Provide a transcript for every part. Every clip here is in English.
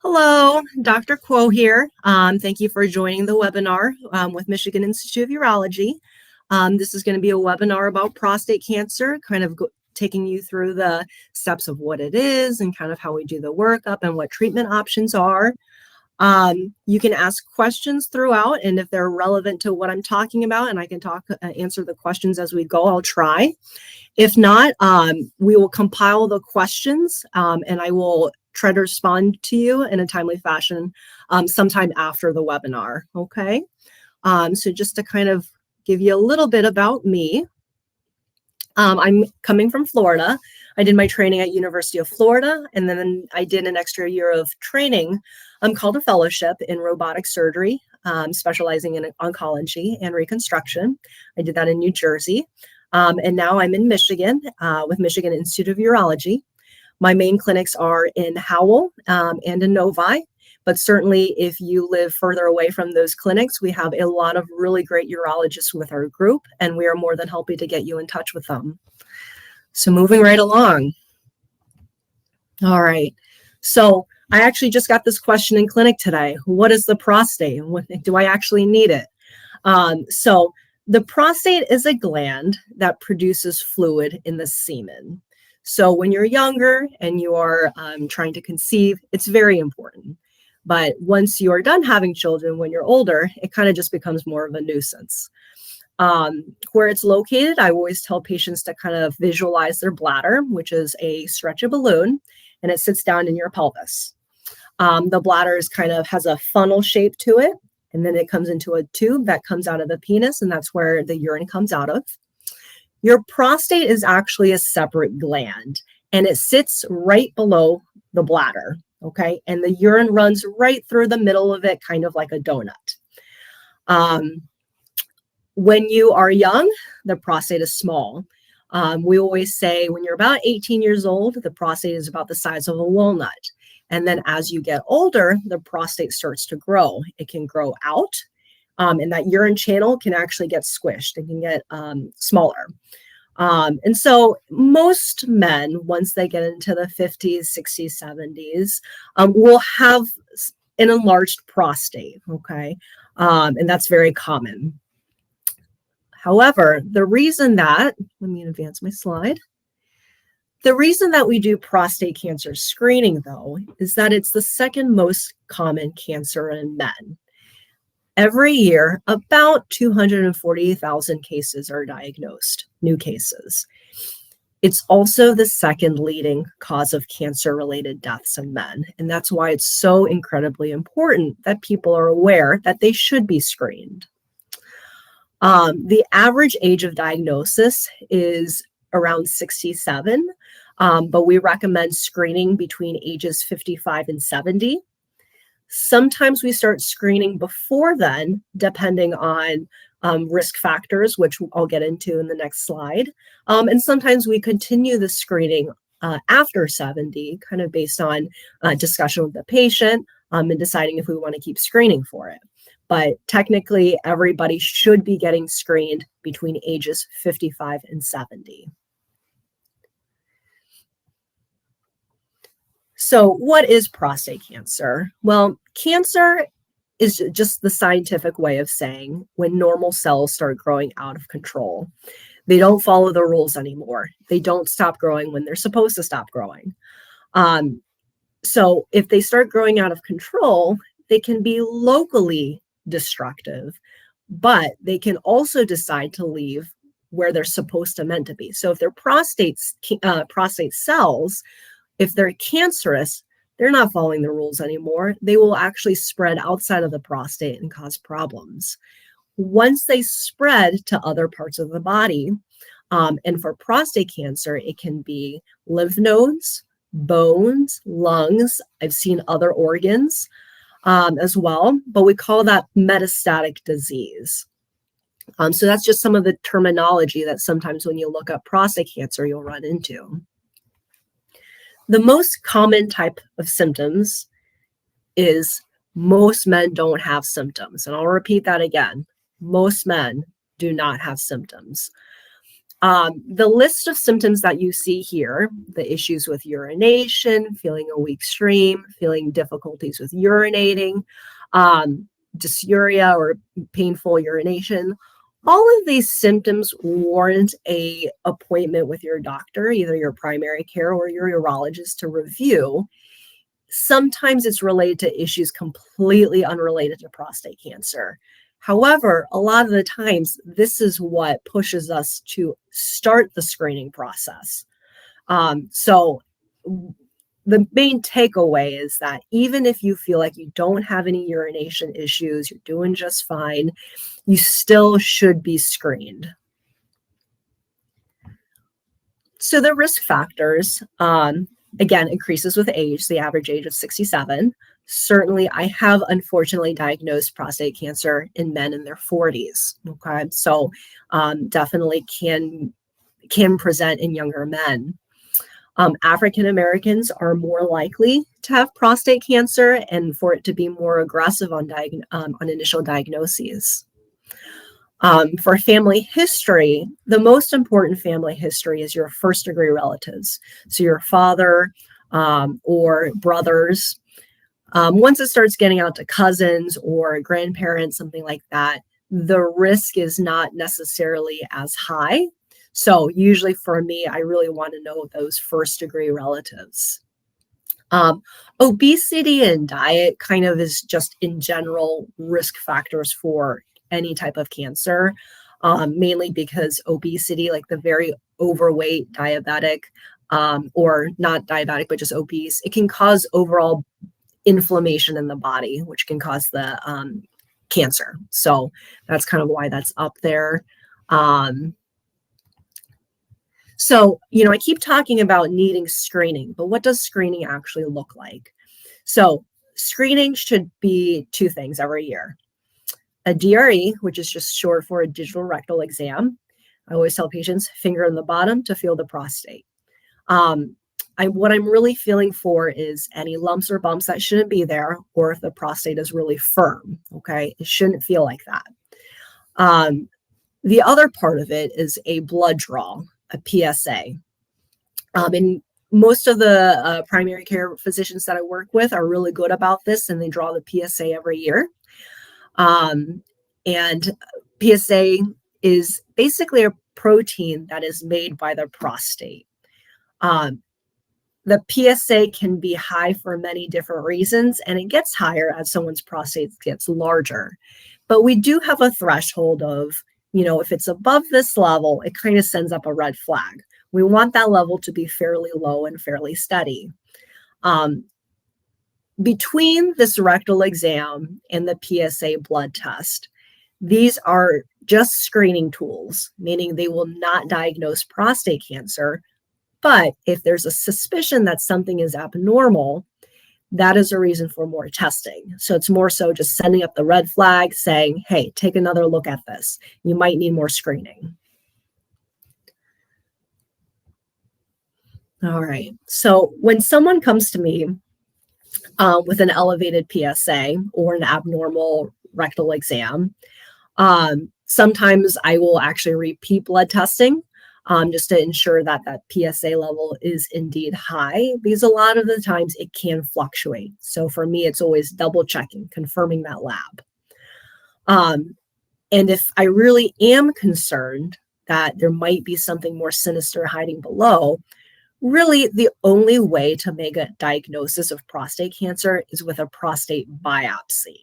Hello, Dr. Kuo here. Thank you for joining the webinar with Michigan Institute of Urology. This is going to be a webinar about prostate cancer, kind of taking you through the steps of what it is and kind of how we do the workup and what treatment options are. You can ask questions throughout, and if they're relevant to what I'm talking about and I can answer the questions as we go, I'll try. If not, we will compile the questions and I will try to respond to you in a timely fashion sometime after the webinar, okay? So just to kind of give you a little bit about me, I'm coming from Florida. I did my training at University of Florida, and then I did an extra year of training called a fellowship in robotic surgery, specializing in oncology and reconstruction. I did that in New Jersey. And now I'm in Michigan with Michigan Institute of Urology. My main clinics are in Howell and in Novi, but certainly if you live further away from those clinics, we have a lot of really great urologists with our group, and we are more than happy to get you in touch with them. So moving right along. All right. So I actually just got this question in clinic today. What is the prostate? Do I actually need it? So the prostate is a gland that produces fluid in the semen. So when you're younger and you are trying to conceive, it's very important. But once you are done having children, when you're older, it kind of just becomes more of a nuisance. Where it's located, I always tell patients to kind of visualize their bladder, which is a stretchy balloon, and it sits down in your pelvis. The bladder has a funnel shape to it, and then it comes into a tube that comes out of the penis, and that's where the urine comes out of. Your prostate is actually a separate gland, and it sits right below the bladder, okay? And the urine runs right through the middle of it, kind of like a donut. When you are young, the prostate is small. We always say when you're about 18 years old, the prostate is about the size of a walnut. And then as you get older, the prostate starts to grow. It can grow out. And that urine channel can actually get squished. It can get smaller. And so most men, once they get into the 50s, 60s, 70s, will have an enlarged prostate, okay? And that's very common. However, the reason that, let me advance my slide. The reason that we do prostate cancer screening, though, is that it's the second most common cancer in men. Every year, about 240,000 cases are diagnosed, new cases. It's also the second leading cause of cancer-related deaths in men, and that's why it's so incredibly important that people are aware that they should be screened. The average age of diagnosis is around 67, but we recommend screening between ages 55 and 70. Sometimes we start screening before then, depending on risk factors, which I'll get into in the next slide. And sometimes we continue the screening after 70, kind of based on discussion with the patient and deciding if we want to keep screening for it. But technically, everybody should be getting screened between ages 55 and 70. So what is prostate cancer? Well, cancer is just the scientific way of saying when normal cells start growing out of control. They don't follow the rules anymore. They don't stop growing when they're supposed to stop growing. So if they start growing out of control, they can be locally destructive, but they can also decide to leave where they're supposed to meant to be. So if they're prostate cells, if they're cancerous, they're not following the rules anymore. They will actually spread outside of the prostate and cause problems. Once they spread to other parts of the body, and for prostate cancer, it can be lymph nodes, bones, lungs. I've seen other organs as well, but we call that metastatic disease. So that's just some of the terminology that sometimes when you look up prostate cancer, you'll run into. The most common type of symptoms is most men don't have symptoms. And I'll repeat that again. Most men do not have symptoms. The list of symptoms that you see here, the issues with urination, feeling a weak stream, feeling difficulties with urinating, dysuria or painful urination, all of these symptoms warrant a appointment with your doctor, either your primary care or your urologist, to review. Sometimes it's related to issues completely unrelated to prostate cancer. However, a lot of the times, this is what pushes us to start the screening process. So the main takeaway is that even if you feel like you don't have any urination issues, you're doing just fine, you still should be screened. So the risk factors, again, increases with age, the average age of 67. Certainly, I have unfortunately diagnosed prostate cancer in men in their 40s. Okay, so definitely can present in younger men. African Americans are more likely to have prostate cancer and for it to be more aggressive on initial diagnoses. For family history, the most important family history is your first degree relatives. So your father or brothers. Once it starts getting out to cousins or grandparents, something like that, the risk is not necessarily as high. So usually for me, I really want to know those first degree relatives. Obesity and diet kind of is just in general risk factors for any type of cancer, mainly because obesity, like the very overweight diabetic, or not diabetic, but just obese, it can cause overall inflammation in the body, which can cause the cancer. So that's kind of why that's up there. So, I keep talking about needing screening, but what does screening actually look like? So screening should be two things every year. A DRE, which is just short for a digital rectal exam. I always tell patients, finger in the bottom to feel the prostate. What I'm really feeling for is any lumps or bumps that shouldn't be there, or if the prostate is really firm, okay? It shouldn't feel like that. The other part of it is a blood draw, a PSA. And most of the primary care physicians that I work with are really good about this, and they draw the PSA every year. And PSA is basically a protein that is made by the prostate. The PSA can be high for many different reasons, and it gets higher as someone's prostate gets larger. But we do have a threshold of, if it's above this level, it kind of sends up a red flag. We want that level to be fairly low and fairly steady. Between this rectal exam and the PSA blood test, these are just screening tools, meaning they will not diagnose prostate cancer. But if there's a suspicion that something is abnormal, that is a reason for more testing. So it's more so just sending up the red flag saying, hey, take another look at this. You might need more screening. All right. So when someone comes to me with an elevated PSA or an abnormal rectal exam, sometimes I will actually repeat blood testing. Just to ensure that that PSA level is indeed high, because a lot of the times it can fluctuate. So for me, it's always double checking, confirming that lab. And if I really am concerned that there might be something more sinister hiding below, really the only way to make a diagnosis of prostate cancer is with a prostate biopsy.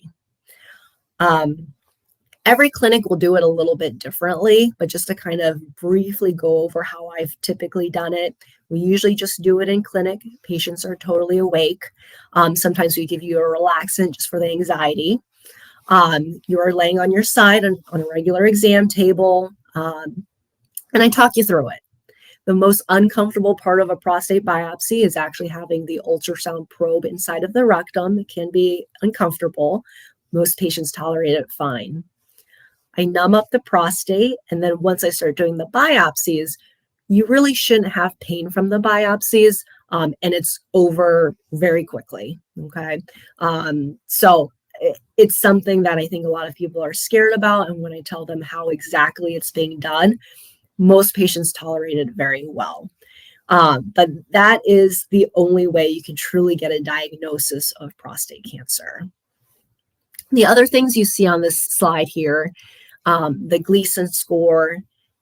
Every clinic will do it a little bit differently, but just to kind of briefly go over how I've typically done it, we usually just do it in clinic. Patients are totally awake. Sometimes we give you a relaxant just for the anxiety. You are laying on your side on a regular exam table, and I talk you through it. The most uncomfortable part of a prostate biopsy is actually having the ultrasound probe inside of the rectum. It can be uncomfortable. Most patients tolerate it fine. I numb up the prostate, and then once I start doing the biopsies, you really shouldn't have pain from the biopsies, and it's over very quickly, okay? So it's something that I think a lot of people are scared about, and when I tell them how exactly it's being done, Most patients tolerate it very well. But that is the only way you can truly get a diagnosis of prostate cancer. The other things you see on this slide here, the Gleason score,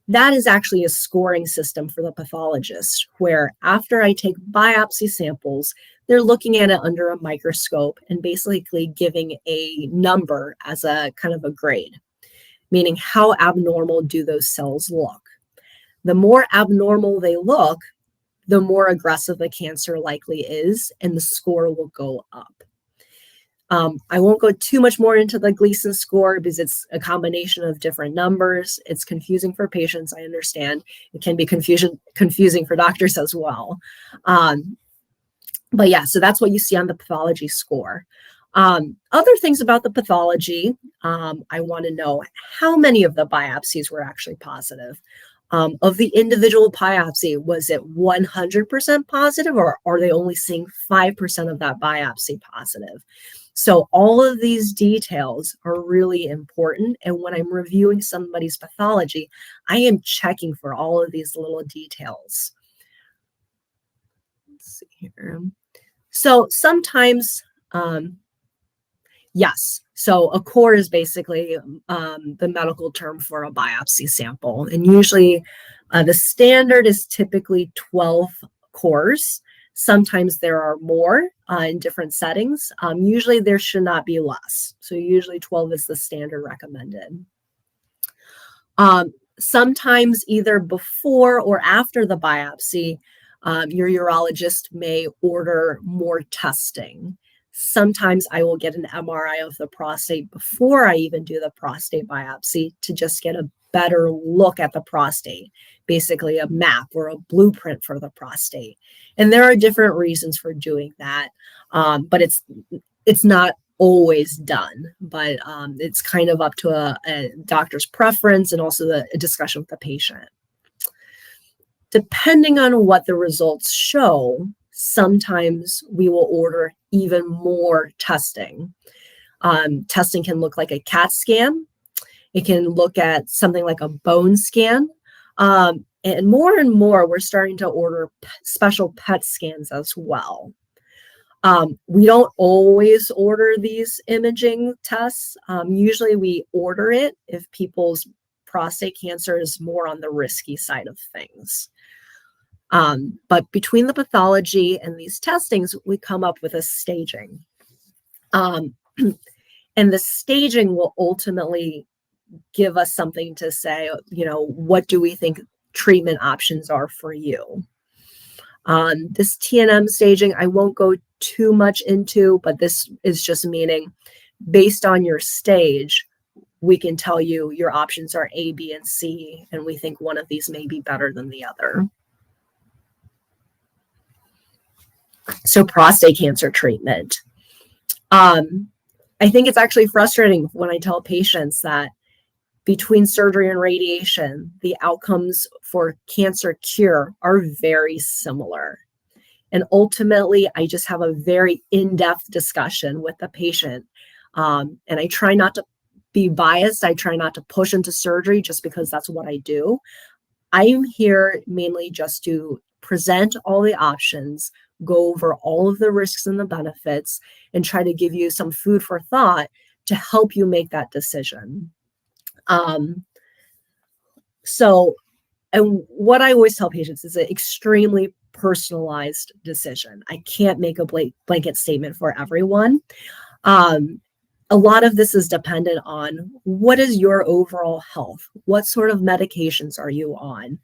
that is actually a scoring system for the pathologist, where after I take biopsy samples, they're looking at it under a microscope and basically giving a number as a kind of a grade, meaning how abnormal do those cells look. The more abnormal they look, the more aggressive the cancer likely is, and the score will go up. I won't go too much more into the Gleason score because it's a combination of different numbers. It's confusing for patients, I understand. It can be confusing for doctors as well. But yeah, so that's what you see on the pathology score. Other things about the pathology, I want to know how many of the biopsies were actually positive. Of the individual biopsy, was it 100% positive, or are they only seeing 5% of that biopsy positive? So all of these details are really important. And when I'm reviewing somebody's pathology, I am checking for all of these little details. Let's see here. So sometimes, yes. So a core is basically the medical term for a biopsy sample. And usually the standard is typically 12 cores. Sometimes there are more in different settings. Usually there should not be less. So usually 12 is the standard recommended. Sometimes either before or after the biopsy, your urologist may order more testing. Sometimes I will get an MRI of the prostate before I even do the prostate biopsy to just get a better look at the prostate, basically a map or a blueprint for the prostate. And there are different reasons for doing that, but it's not always done, but it's kind of up to a doctor's preference and also a discussion with the patient. Depending on what the results show, sometimes we will order even more testing. Testing can look like a CAT scan. It can look at something like a bone scan. And more, we're starting to order special PET scans as well. We don't always order these imaging tests. Usually we order it if people's prostate cancer is more on the risky side of things. But between the pathology and these testings, we come up with a staging. And the staging will ultimately give us something to say, what do we think treatment options are for you? This TNM staging, I won't go too much into, but this is just meaning based on your stage, we can tell you your options are A, B, and C, and we think one of these may be better than the other. So prostate cancer treatment. I think it's actually frustrating when I tell patients that between surgery and radiation, the outcomes for cancer cure are very similar. And ultimately, I just have a very in-depth discussion with the patient. And I try not to be biased. I try not to push into surgery just because that's what I do. I'm here mainly just to present all the options, go over all of the risks and the benefits, and try to give you some food for thought to help you make that decision. And what I always tell patients is an extremely personalized decision. I can't make a blanket statement for everyone. A lot of this is dependent on what is your overall health? What sort of medications are you on?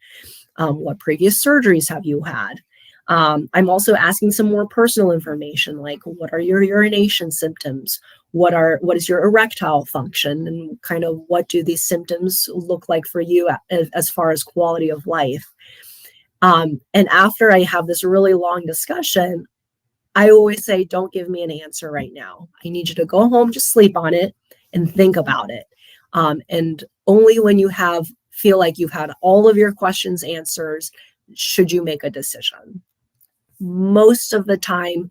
What previous surgeries have you had? I'm also asking some more personal information, like what are your urination symptoms? What is your erectile function, and kind of what do these symptoms look like for you as far as quality of life? And after I have this really long discussion, I always say, don't give me an answer right now. I need you to go home, just sleep on it and think about it. And only when you feel like you've had all of your questions answered, should you make a decision. Most of the time,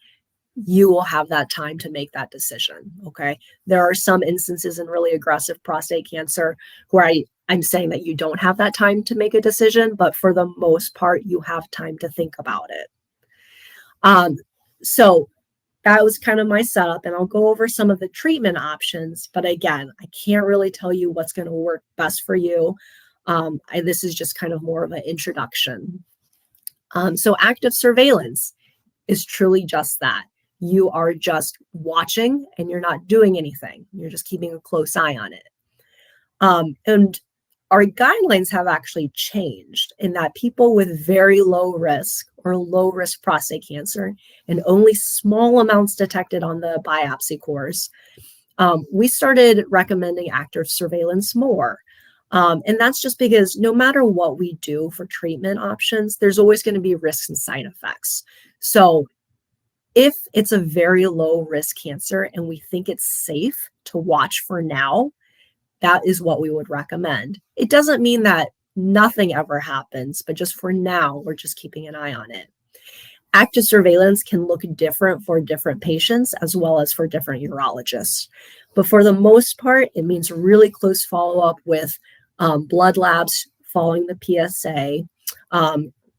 you will have that time to make that decision, okay? There are some instances in really aggressive prostate cancer where I'm saying that you don't have that time to make a decision, but for the most part, you have time to think about it. So that was kind of my setup, and I'll go over some of the treatment options. But again, I can't really tell you what's going to work best for you. This is just kind of more of an introduction. So active surveillance is truly just that. You are just watching and you're not doing anything. You're just keeping a close eye on it. And our guidelines have actually changed in that people with very low risk or low risk prostate cancer and only small amounts detected on the biopsy course, we started recommending active surveillance more. And that's just because no matter what we do for treatment options, there's always going to be risks and side effects. So if it's a very low risk cancer and we think it's safe to watch for now, that is what we would recommend. It doesn't mean that nothing ever happens, but just for now, we're just keeping an eye on it. Active surveillance can look different for different patients as well as for different urologists. But for the most part, it means really close follow-up with blood labs following the PSA,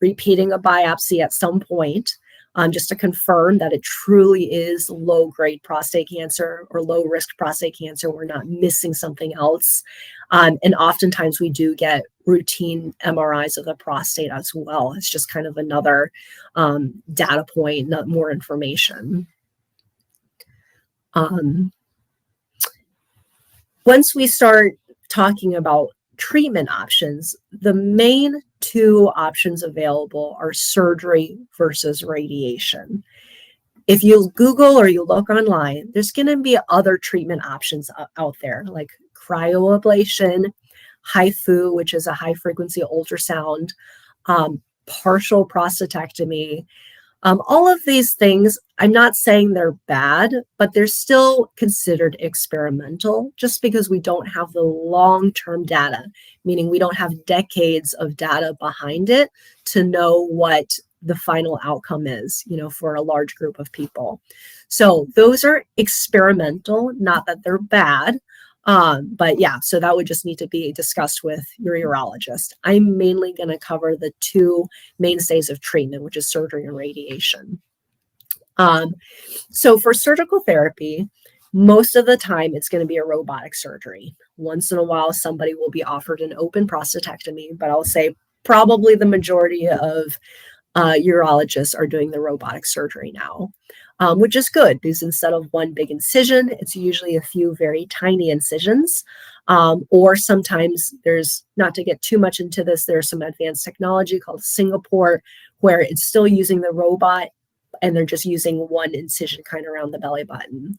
repeating a biopsy at some point, just to confirm that it truly is low-grade prostate cancer or low-risk prostate cancer. We're not missing something else. And oftentimes we do get routine MRIs of the prostate as well. It's just kind of another data point, not more information. Once we start talking about treatment options, the main two options available are surgery versus radiation. If you Google or you look online, there's going to be other treatment options out there like cryoablation, HIFU, which is a high frequency ultrasound, partial prostatectomy. All of these things, I'm not saying they're bad, but they're still considered experimental just because we don't have the long-term data, meaning we don't have decades of data behind it to know what the final outcome is, for a large group of people. So those are experimental, not that they're bad. But yeah, so that would just need to be discussed with your urologist. I'm mainly going to cover the two mainstays of treatment, which is surgery and radiation. So for surgical therapy, most of the time it's going to be a robotic surgery. Once in a while, somebody will be offered an open prostatectomy, but I'll say probably the majority of urologists are doing the robotic surgery now. Which is good because instead of one big incision, it's usually a few very tiny incisions. Or sometimes there's, not to get too much into this, there's some advanced technology called Singapore where it's still using the robot and they're just using one incision kind of around the belly button.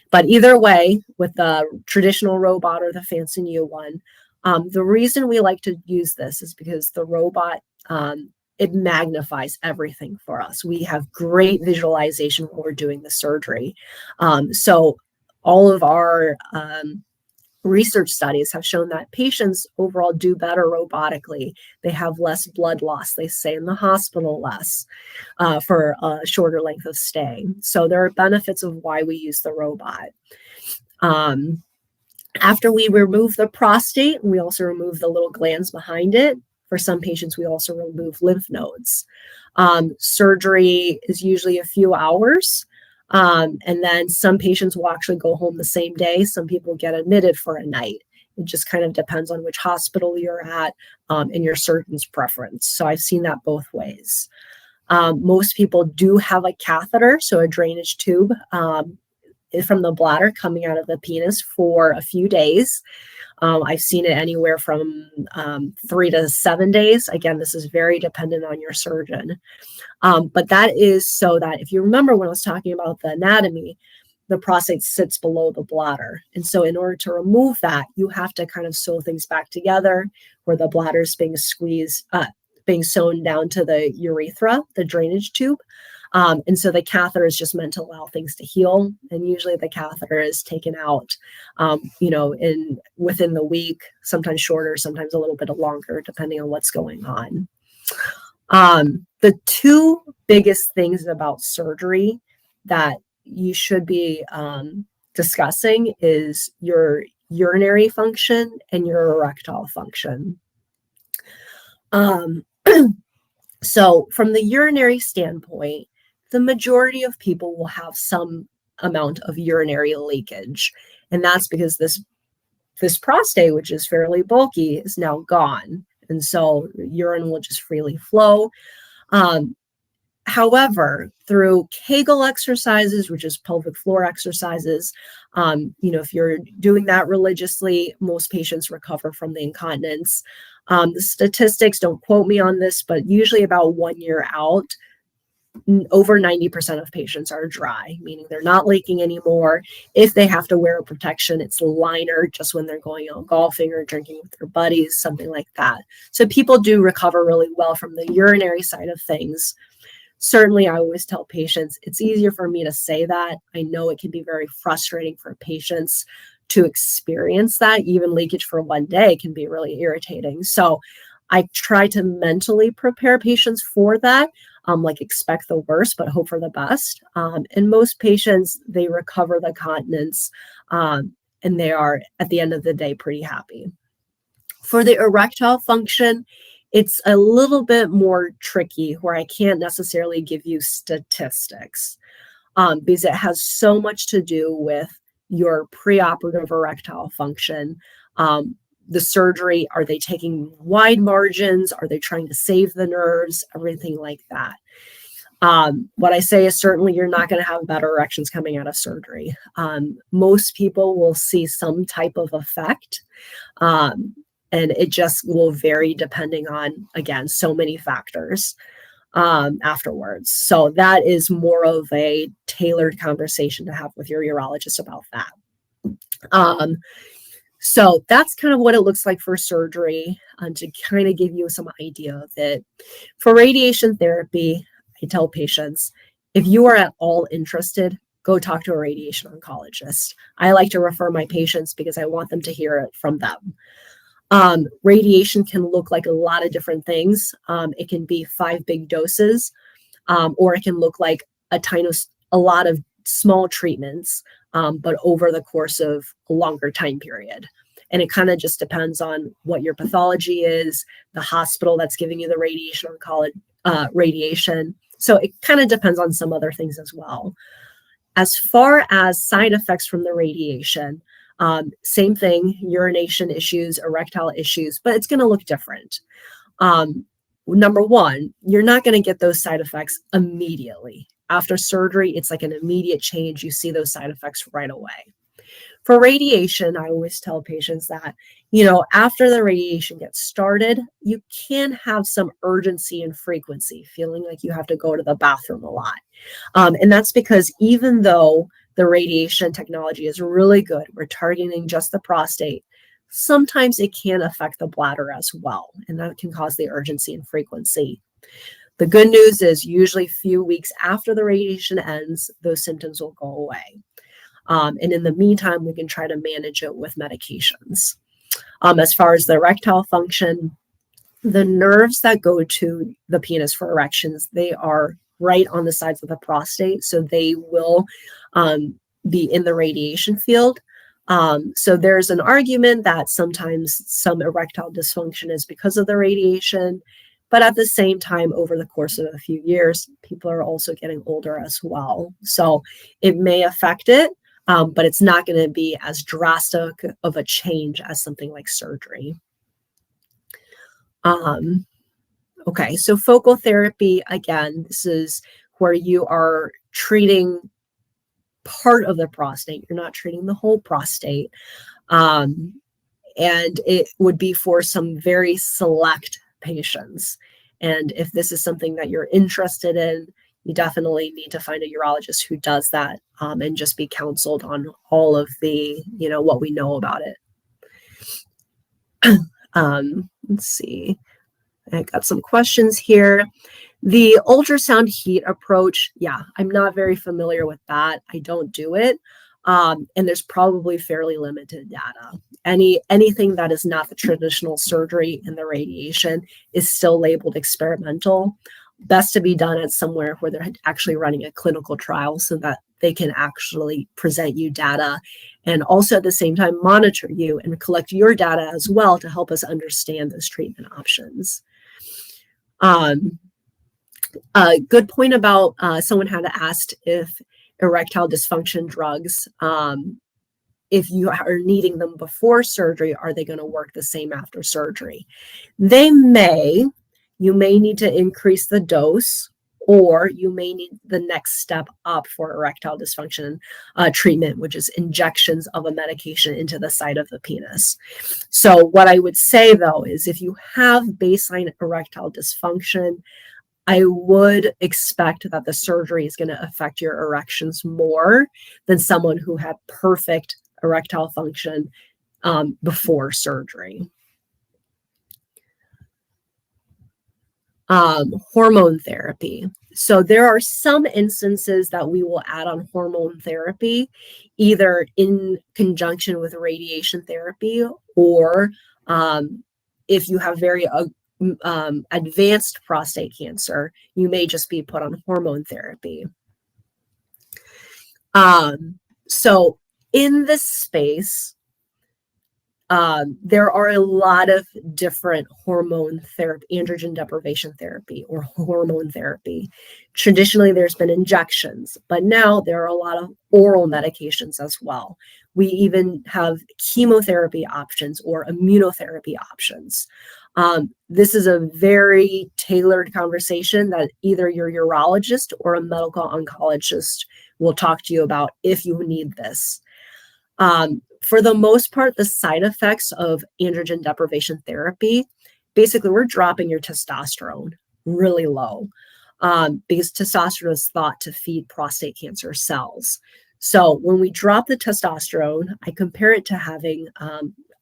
But either way, with the traditional robot or the fancy new one, the reason we like to use this is because the robot, it magnifies everything for us. We have great visualization when we're doing the surgery. So all of our research studies have shown that patients overall do better robotically. They have less blood loss. They stay in the hospital less for a shorter length of stay. So there are benefits of why we use the robot. After we remove the prostate, we also remove the little glands behind it. For some patients, we also remove lymph nodes. Surgery is usually a few hours. And then some patients will actually go home the same day. Some people get admitted for a night. It just kind of depends on which hospital you're at and your surgeon's preference. So I've seen that both ways. Most people do have a catheter, so a drainage tube from the bladder coming out of the penis for a few days. I've seen it anywhere from 3 to 7 days. Again, this is very dependent on your surgeon. But that is so that if you remember when I was talking about the anatomy, the prostate sits below the bladder. And so in order to remove that, you have to kind of sew things back together where the bladder is being squeezed, being sewn down to the urethra, the drainage tube. And so the catheter is just meant to allow things to heal. And usually the catheter is taken out, within the week, sometimes shorter, sometimes a little bit longer, depending on what's going on. The two biggest things about surgery that you should be discussing is your urinary function and your erectile function. So from the urinary standpoint, the majority of people will have some amount of urinary leakage. And that's because this prostate, which is fairly bulky, is now gone. And so urine will just freely flow. However, through Kegel exercises, which is pelvic floor exercises, if you're doing that religiously, most patients recover from the incontinence. The statistics, don't quote me on this, but usually about 1 year out, over 90% of patients are dry, meaning they're not leaking anymore. If they have to wear a protection, it's liner just when they're going out golfing or drinking with their buddies, something like that. So people do recover really well from the urinary side of things. Certainly, I always tell patients, it's easier for me to say that. I know it can be very frustrating for patients to experience that. Even leakage for 1 day can be really irritating. So I try to mentally prepare patients for that, expect the worst, but hope for the best. And most patients, they recover the continence, and they are, at the end of the day, pretty happy. For the erectile function, it's a little bit more tricky where I can't necessarily give you statistics because it has so much to do with your preoperative erectile function. The surgery, are they taking wide margins? Are they trying to save the nerves? Everything like that. What I say is certainly you're not going to have better erections coming out of surgery. Most people will see some type of effect. And it just will vary depending on, again, so many factors afterwards. So that is more of a tailored conversation to have with your urologist about that. So that's kind of what it looks like for surgery, to kind of give you some idea of it. For radiation therapy, I tell patients, if you are at all interested, go talk to a radiation oncologist. I like to refer my patients because I want them to hear it from them. Radiation can look like a lot of different things. It can be 5 big doses, or it can look like a lot of small treatments, but over the course of a longer time period. And it kind of just depends on what your pathology is, the hospital that's giving you the radiation. So it kind of depends on some other things as well. As far as side effects from the radiation, same thing, urination issues, erectile issues, but it's going to look different. Number one, you're not going to get those side effects immediately. After surgery, it's like an immediate change. You see those side effects right away. For radiation, I always tell patients that, after the radiation gets started, you can have some urgency and frequency, feeling like you have to go to the bathroom a lot. And that's because even though the radiation technology is really good, we're targeting just the prostate, sometimes it can affect the bladder as well. And that can cause the urgency and frequency. The good news is usually a few weeks after the radiation ends, those symptoms will go away. And in the meantime, we can try to manage it with medications. As far as the erectile function, the nerves that go to the penis for erections, they are right on the sides of the prostate. So they will be in the radiation field. So there's an argument that sometimes some erectile dysfunction is because of the radiation. But at the same time, over the course of a few years, people are also getting older as well. So it may affect it, but it's not going to be as drastic of a change as something like surgery. Okay, so focal therapy, again, this is where you are treating part of the prostate. You're not treating the whole prostate. And it would be for some very select patients. And if this is something that you're interested in, you definitely need to find a urologist who does that, and just be counseled on all of the, what we know about it. Let's see. I got some questions here. The ultrasound heat approach, yeah, I'm not very familiar with that. I don't do it. And there's probably fairly limited data. Anything that is not the traditional surgery and the radiation is still labeled experimental. best to be done at somewhere where they're actually running a clinical trial so that they can actually present you data and also at the same time monitor you and collect your data as well to help us understand those treatment options. A good point about someone had asked if erectile dysfunction drugs, if you are needing them before surgery, are they going to work the same after surgery? They may. You may need to increase the dose, or you may need the next step up for erectile dysfunction treatment, which is injections of a medication into the site of the penis. So what I would say, though, is if you have baseline erectile dysfunction, I would expect that the surgery is going to affect your erections more than someone who had perfect erectile function before surgery. Hormone therapy. So there are some instances that we will add on hormone therapy, either in conjunction with radiation therapy, or if you have very advanced prostate cancer, you may just be put on hormone therapy. So in this space, there are a lot of different hormone therapy, androgen deprivation therapy, or hormone therapy. Traditionally, there's been injections, but now there are a lot of oral medications as well. We even have chemotherapy options or immunotherapy options. This is a very tailored conversation that either your urologist or a medical oncologist will talk to you about if you need this. For the most part, the side effects of androgen deprivation therapy, basically we're dropping your testosterone really low because testosterone is thought to feed prostate cancer cells. So when we drop the testosterone, I compare it to having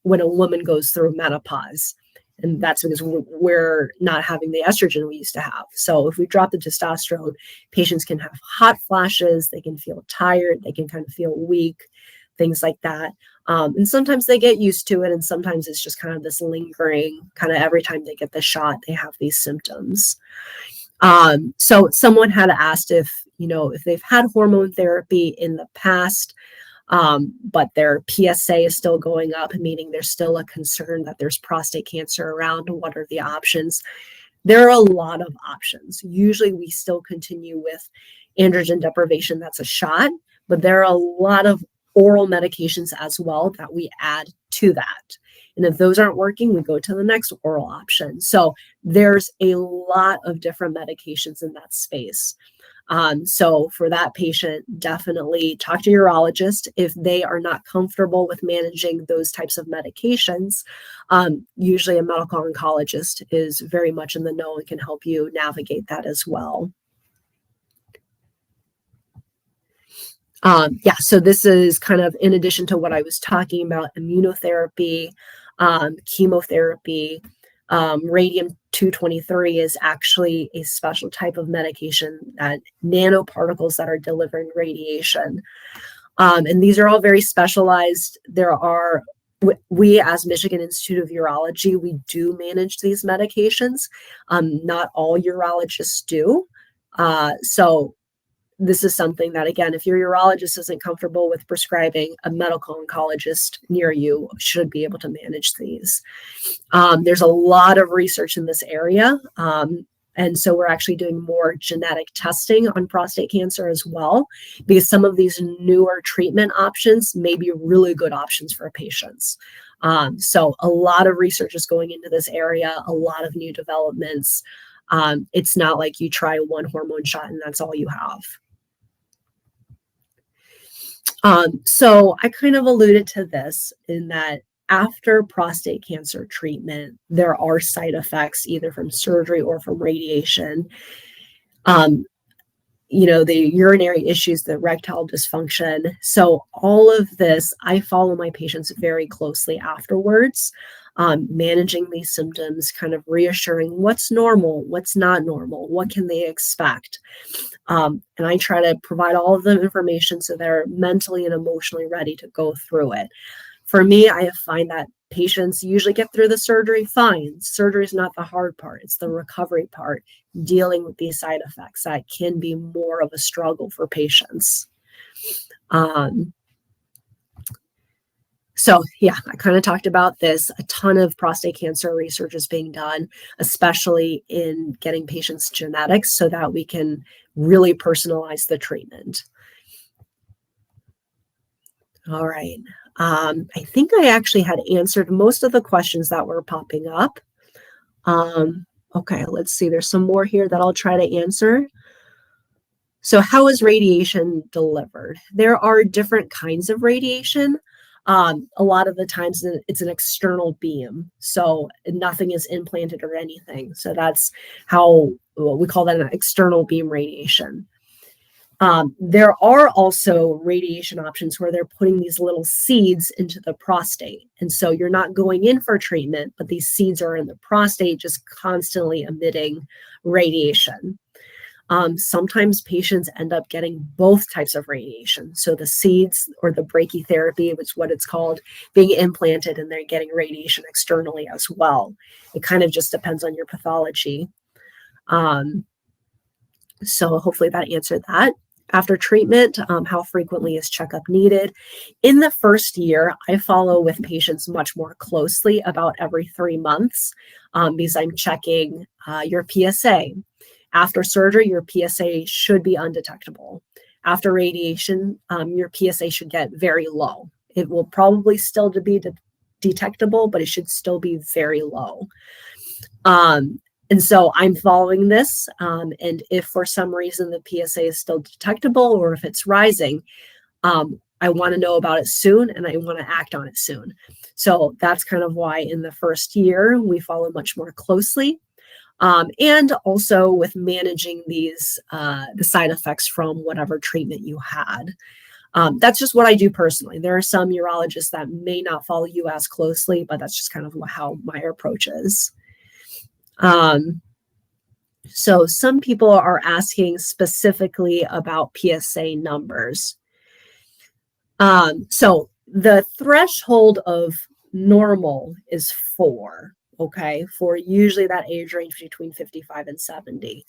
when a woman goes through menopause. And that's because we're not having the estrogen we used to have. So if we drop the testosterone, patients can have hot flashes, they can feel tired, they can kind of feel weak, things like that. And sometimes they get used to it, and sometimes it's just kind of this lingering, kind of every time they get the shot, they have these symptoms. So someone had asked if they've had hormone therapy in the past, but their PSA is still going up, meaning there's still a concern that there's prostate cancer around. What are the options? There are a lot of options. Usually we still continue with androgen deprivation, that's a shot, but there are a lot of oral medications as well that we add to that. And if those aren't working, we go to the next oral option. So there's a lot of different medications in that space. So for that patient, definitely talk to your urologist. If they are not comfortable with managing those types of medications, usually a medical oncologist is very much in the know and can help you navigate that as well. So this is kind of in addition to what I was talking about, immunotherapy, chemotherapy. Radium-223 is actually a special type of medication, that nanoparticles that are delivering radiation. And these are all very specialized. We as Michigan Institute of Urology, we do manage these medications. Not all urologists do. So this is something that, again, if your urologist isn't comfortable with prescribing, a medical oncologist near you should be able to manage these. There's a lot of research in this area. And so we're actually doing more genetic testing on prostate cancer as well, because some of these newer treatment options may be really good options for patients. So a lot of research is going into this area, a lot of new developments. It's not like you try one hormone shot and that's all you have. So I kind of alluded to this in that after prostate cancer treatment, there are side effects either from surgery or from radiation. The urinary issues, the erectile dysfunction. So all of this, I follow my patients very closely afterwards, managing these symptoms, kind of reassuring what's normal, what's not normal, what can they expect. And I try to provide all of the information so they're mentally and emotionally ready to go through it. For me, I find that patients usually get through the surgery fine. Surgery is not the hard part. It's the recovery part, dealing with these side effects that can be more of a struggle for patients. So yeah, I kind of talked about this. A ton of prostate cancer research is being done, especially in getting patients' genetics so that we can really personalize the treatment. All right. I think I actually had answered most of the questions that were popping up. Okay, let's see. There's some more here that I'll try to answer. So how is radiation delivered? There are different kinds of radiation. A lot of the times it's an external beam, so nothing is implanted or anything. So that's how we call that an external beam radiation. There are also radiation options where they're putting these little seeds into the prostate. And so you're not going in for treatment, but these seeds are in the prostate, just constantly emitting radiation. Sometimes patients end up getting both types of radiation. So the seeds, or the brachytherapy, which is what it's called, being implanted, and they're getting radiation externally as well. It kind of just depends on your pathology. So hopefully that answered that. After treatment, how frequently is checkup needed? In the first year, I follow with patients much more closely, about every 3 months, because I'm checking your PSA. After surgery, your PSA should be undetectable. After radiation, your PSA should get very low. It will probably still be detectable, but it should still be very low. And so I'm following this. And if for some reason the PSA is still detectable, or if it's rising, I want to know about it soon, and I want to act on it soon. So that's kind of why in the first year we follow much more closely. And also with managing these the side effects from whatever treatment you had. That's just what I do personally. There are some urologists that may not follow you as closely, but that's just kind of how my approach is. So some people are asking specifically about PSA numbers. So the threshold of normal is 4. Okay, for usually that age range between 55 and 70.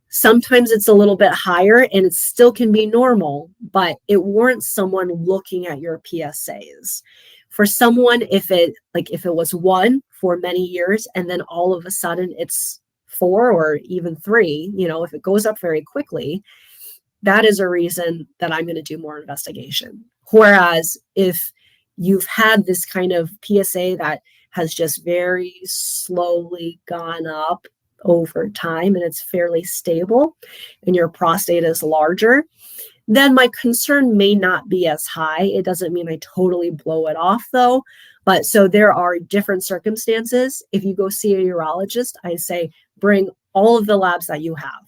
Sometimes it's a little bit higher and it still can be normal, but it warrants someone looking at your PSAs. For someone, if it was 1 for many years and then all of a sudden it's 4 or even 3, if it goes up very quickly, that is a reason that I'm going to do more investigation. Whereas if you've had this kind of PSA that has just very slowly gone up over time and it's fairly stable, and your prostate is larger, then my concern may not be as high. It doesn't mean I totally blow it off though. But so there are different circumstances. If you go see a urologist, I say, bring all of the labs that you have.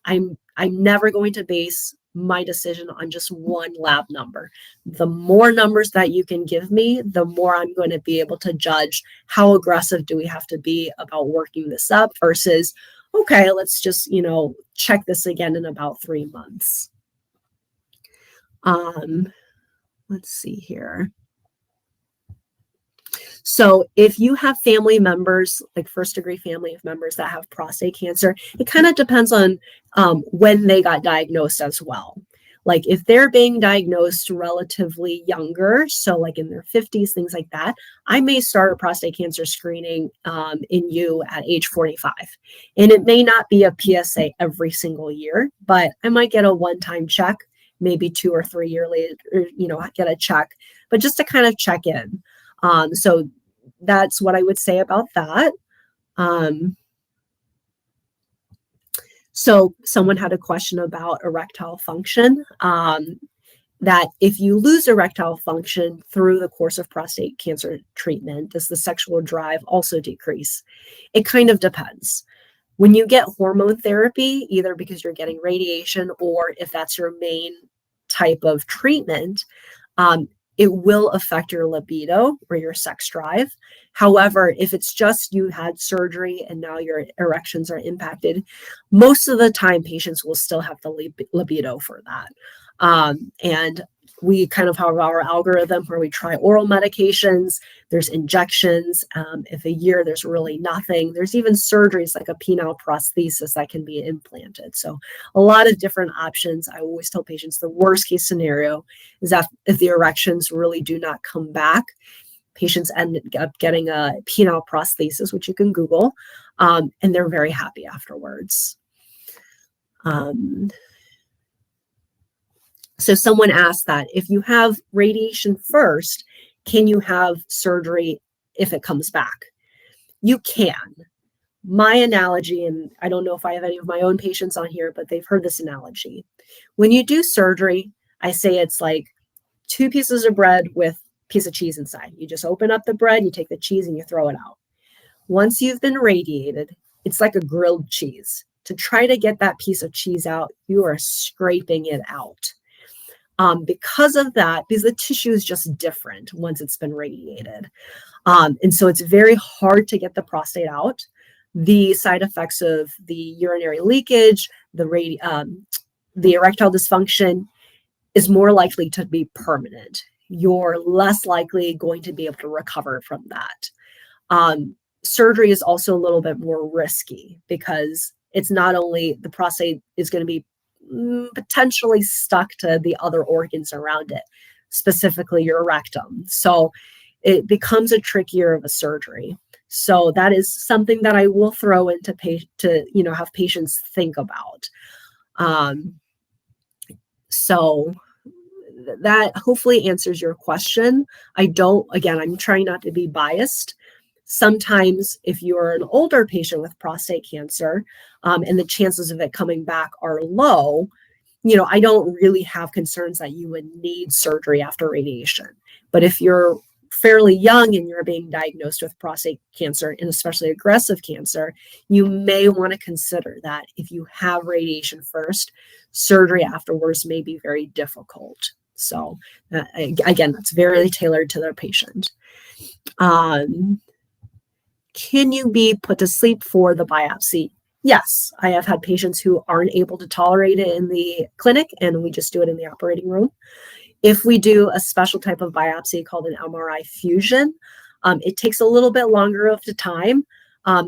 I'm never going to base my decision on just one lab number. The more numbers that you can give me, the more I'm going to be able to judge how aggressive do we have to be about working this up versus, okay, let's just, check this again in about 3 months. Let's see here. So if you have family members, like first-degree family members that have prostate cancer, it kind of depends on when they got diagnosed as well. Like if they're being diagnosed relatively younger, so like in their 50s, things like that, I may start a prostate cancer screening in you at age 45. And it may not be a PSA every single year, but I might get a one-time check, maybe 2 or 3 years later, get a check, but just to kind of check in. So that's what I would say about that. So someone had a question about erectile function, that if you lose erectile function through the course of prostate cancer treatment, does the sexual drive also decrease? It kind of depends. When you get hormone therapy, either because you're getting radiation or if that's your main type of treatment, it will affect your libido or your sex drive. However, if it's just you had surgery and now your erections are impacted, most of the time patients will still have the libido for that. And We kind of have our algorithm where we try oral medications, there's injections. If a year there's really nothing, there's even surgeries like a penile prosthesis that can be implanted. So a lot of different options. I always tell patients the worst case scenario is that if the erections really do not come back, patients end up getting a penile prosthesis, which you can Google, and they're very happy afterwards. So someone asked that if you have radiation first, can you have surgery if it comes back? You can. My analogy, and I don't know if I have any of my own patients on here, but they've heard this analogy. When you do surgery, I say it's like 2 pieces of bread with a piece of cheese inside. You just open up the bread, you take the cheese and you throw it out. Once you've been radiated, it's like a grilled cheese. To try to get that piece of cheese out, you are scraping it out. Because of that, because the tissue is just different once it's been radiated. And so it's very hard to get the prostate out. The side effects of the urinary leakage, the erectile dysfunction is more likely to be permanent. You're less likely going to be able to recover from that. Surgery is also a little bit more risky because it's not only the prostate is going to be potentially stuck to the other organs around it, specifically your rectum. So it becomes a trickier of a surgery. So that is something that I will throw into have patients think about. So that hopefully answers your question. I'm trying not to be biased. Sometimes if you're an older patient with prostate cancer and the chances of it coming back are low, I don't really have concerns that you would need surgery after radiation. But if you're fairly young and you're being diagnosed with prostate cancer, and especially aggressive cancer, you may want to consider that if you have radiation first, surgery afterwards may be very difficult. So again, that's very tailored to their patient. Can you be put to sleep for the biopsy? Yes, I have had patients who aren't able to tolerate it in the clinic, and we just do it in the operating room. If we do a special type of biopsy called an MRI fusion, it takes a little bit longer of the time.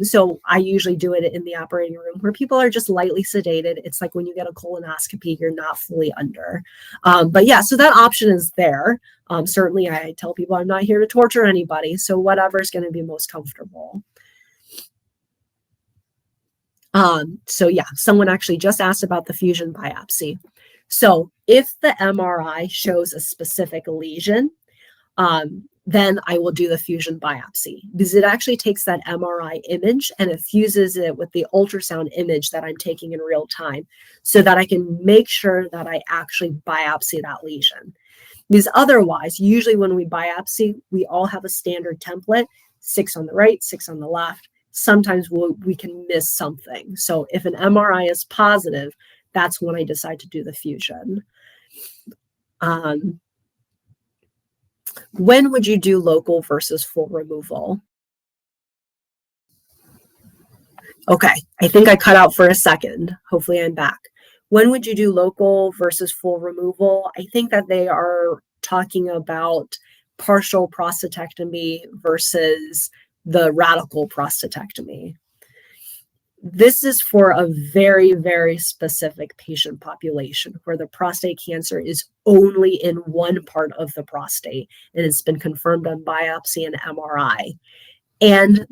So I usually do it in the operating room where people are just lightly sedated. It's like when you get a colonoscopy, you're not fully under. But yeah, so that option is there. Certainly, I tell people I'm not here to torture anybody. So whatever is going to be most comfortable. So yeah, someone actually just asked about the fusion biopsy. So if the MRI shows a specific lesion, then I will do the fusion biopsy because it actually takes that MRI image and it fuses it with the ultrasound image that I'm taking in real time so that I can make sure that I actually biopsy that lesion. Because otherwise, usually when we biopsy, we all have a standard template, 6 on the right, 6 on the left. Sometimes we can miss something. So if an MRI is positive, that's when I decide to do the fusion. When would you do local versus full removal? Okay, I think I cut out for a second. Hopefully I'm back. When would you do local versus full removal? I think that they are talking about partial prostatectomy versus the radical prostatectomy. This is for a very, very specific patient population where the prostate cancer is only in one part of the prostate and it's been confirmed on biopsy and MRI. And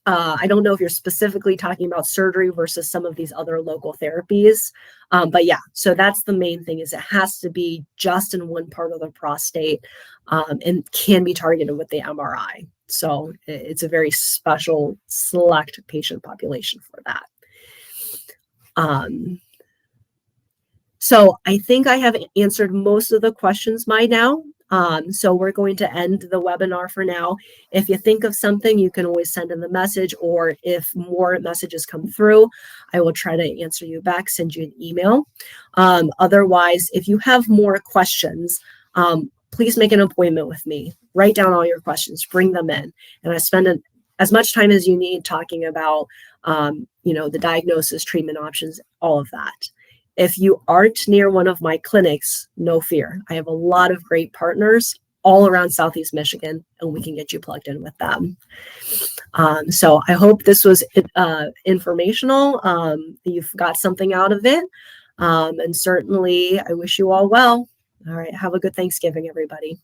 I don't know if you're specifically talking about surgery versus some of these other local therapies. But yeah, so that's the main thing is it has to be just in one part of the prostate and can be targeted with the MRI. So it's a very special select patient population for that. So I think I have answered most of the questions by now. So we're going to end the webinar for now. If you think of something, you can always send in the message, or if more messages come through, I will try to answer you back, send you an email. Otherwise, if you have more questions, please make an appointment with me. Write down all your questions, bring them in. And I spend as much time as you need talking about, the diagnosis, treatment options, all of that. If you aren't near one of my clinics, no fear. I have a lot of great partners all around Southeast Michigan, and we can get you plugged in with them. So I hope this was informational. You've got something out of it. And certainly I wish you all well. All right. Have a good Thanksgiving, everybody.